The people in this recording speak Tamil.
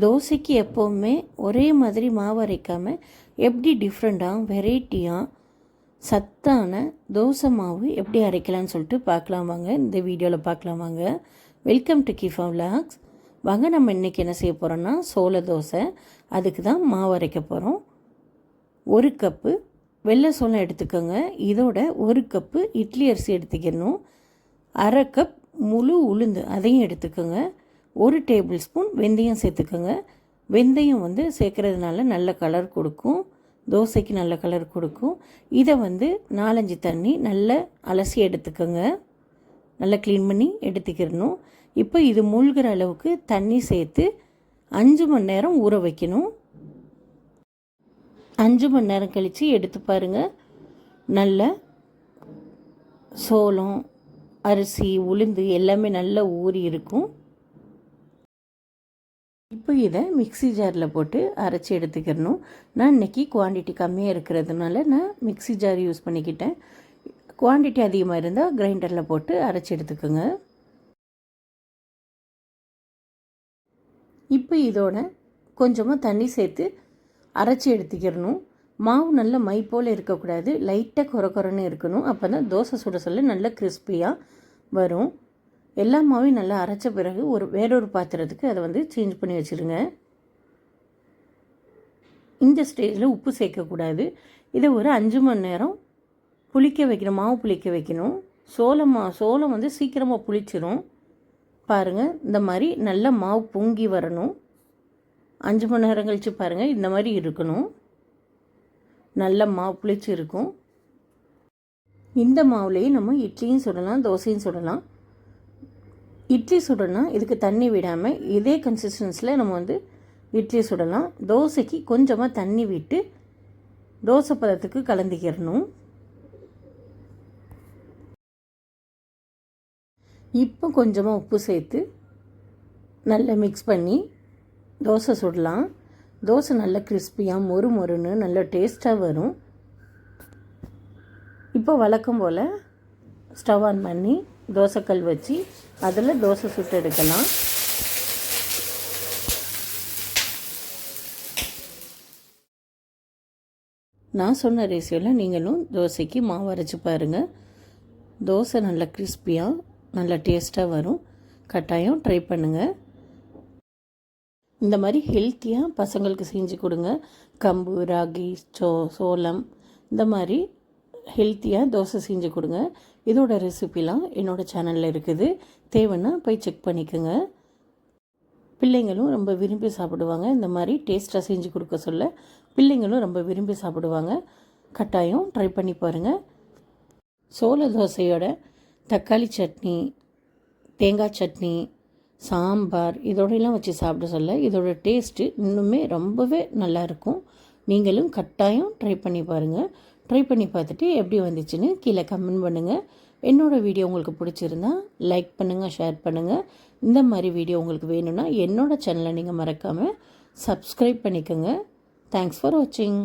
தோசைக்கு எப்போவுமே ஒரே மாதிரி மாவு அரைக்காமல் எப்படி டிஃப்ரெண்ட்டாக வெரைட்டியாக சத்தான தோசை மாவு எப்படி அரைக்கலான்னு சொல்லிட்டு பார்க்கலாம் வாங்க. இந்த வீடியோவில் பார்க்கலாம் வாங்க. வெல்கம் டு கிஃபா விலாக்ஸ். வாங்க, நம்ம இன்றைக்கி என்ன செய்ய போகிறோன்னா சோள தோசை. அதுக்கு தான் மாவு அரைக்க போகிறோம். 1 கப்பு வெள்ளை சோளம் எடுத்துக்கோங்க. இதோட 1 கப்பு இட்லி அரிசி எடுத்துக்கணும். 1/2 கப் முழு உளுந்து அதையும் எடுத்துக்கோங்க. 1 டேபிள் ஸ்பூன் வெந்தயம் சேர்த்துக்கோங்க. வெந்தயம் சேர்க்குறதுனால நல்ல கலர் கொடுக்கும், தோசைக்கு நல்ல கலர் கொடுக்கும். இதை 4-5 தண்ணி நல்லா அலசி எடுத்துக்கோங்க. நல்லா க்ளீன் பண்ணி எடுத்துக்கிடணும். இப்போ இது மூழ்கிற அளவுக்கு தண்ணி சேர்த்து 5 மணி நேரம் ஊற வைக்கணும். 5 மணி நேரம் கழித்து எடுத்து பாருங்கள். நல்ல சோளம், அரிசி, உளுந்து எல்லாமே நல்லா ஊறி இருக்கும். இப்போ இதை மிக்ஸி ஜாரில் போட்டு அரைச்சி எடுத்துக்கிடணும். நான் இன்றைக்கி குவான்டிட்டி கம்மியாக இருக்கிறதுனால நான் மிக்ஸி ஜார் யூஸ் பண்ணிக்கிட்டேன். குவான்டிட்டி அதிகமாக இருந்தால் கிரைண்டரில் போட்டு அரைச்சி எடுத்துக்கோங்க. இப்போ இதோட கொஞ்சமாக தண்ணி சேர்த்து அரைச்சி எடுத்துக்கிடணும். மாவு நல்ல மை போல் இருக்கக்கூடாது, லைட்டாக குறன்னு இருக்கணும். அப்போ தான் தோசை சுட சொல்ல நல்ல கிறிஸ்பியாக வரும். எல்லா மாவையும் நல்லா அரைச்ச பிறகு வேறொரு பாத்திரத்துக்கு அதை சேஞ்ச் பண்ணி வச்சுருங்க. இந்த ஸ்டேஜில் உப்பு சேர்க்கக்கூடாது. இதை ஒரு 5 மணி நேரம் புளிக்க வைக்கணும், மாவு புளிக்க வைக்கணும். சோளம் சீக்கிரமாக புளிச்சிரும். பாருங்கள், இந்த மாதிரி நல்ல மாவு பொங்கி வரணும். 5 மணி நேரம் கழித்து பாருங்கள், இந்த மாதிரி இருக்கணும். நல்ல மாவு புளிச்சு இருக்கும். இந்த மாவுலேயே நம்ம இட்லியும் சுடலாம், தோசையும் சுடலாம். இட்லி சுடலாம், இதுக்கு தண்ணி விடாமல் இதே கன்சிஸ்டன்ஸில் நம்ம இட்லி சுடலாம். தோசைக்கு கொஞ்சமாக தண்ணி விட்டு தோசை பதத்துக்கு கலந்துக்கிடணும். இப்போ கொஞ்சமாக உப்பு சேர்த்து நல்லா மிக்ஸ் பண்ணி தோசை சுடலாம். தோசை நல்லா கிறிஸ்பியாக மொறுன்னு நல்லா டேஸ்ட்டாக வரும். இப்போ வழக்கம் போல் ஸ்டவ் ஆன் பண்ணி தோசைக்கல் வச்சு அதில் தோசை சுட்டு எடுக்கலாம். நான் சொன்ன ரேசியோவில் நீங்களும் தோசைக்கு மாவு அரைச்சி பாருங்கள். தோசை நல்லா கிறிஸ்பியாக நல்லா டேஸ்ட்டாக வரும். கட்டாயம் ட்ரை பண்ணுங்கள். இந்த மாதிரி ஹெல்த்தியாக பசங்களுக்கு செஞ்சு கொடுங்க. கம்பு, ராகி, சோளம் இந்த மாதிரி ஹெல்த்தியாக தோசை செஞ்சு கொடுங்க. இதோட ரெசிபிலாம் என்னோடய சேனலில் இருக்குது, தேவைன்னா போய் செக் பண்ணிக்கோங்க. பிள்ளைங்களும் ரொம்ப விரும்பி சாப்பிடுவாங்க. இந்த மாதிரி டேஸ்ட்டாக செஞ்சு கொடுக்க சொல்ல பிள்ளைங்களும் ரொம்ப விரும்பி சாப்பிடுவாங்க. கட்டாயம் ட்ரை பண்ணி பாருங்கள். சோள தோசையோட தக்காளி சட்னி, தேங்காய் சட்னி, சாம்பார் இதோடையெல்லாம் வச்சு சாப்பிட சொல்ல இதோட டேஸ்ட்டு இன்னுமே ரொம்பவே நல்லாயிருக்கும். நீங்களும் கட்டாயம் ட்ரை பண்ணி பாருங்கள். ட்ரை பண்ணி பார்த்துட்டு எப்படி வந்துச்சுன்னு கீழே கமெண்ட் பண்ணுங்கள். என்னோடய வீடியோ உங்களுக்கு பிடிச்சிருந்தா லைக் பண்ணுங்கள், ஷேர் பண்ணுங்கள். இந்த மாதிரி வீடியோ உங்களுக்கு வேணும்னா என்னோடய சேனலை நீங்கள் மறக்காமல் சப்ஸ்கிரைப் பண்ணிக்கோங்க. தேங்க்ஸ் ஃபார் வாட்சிங்.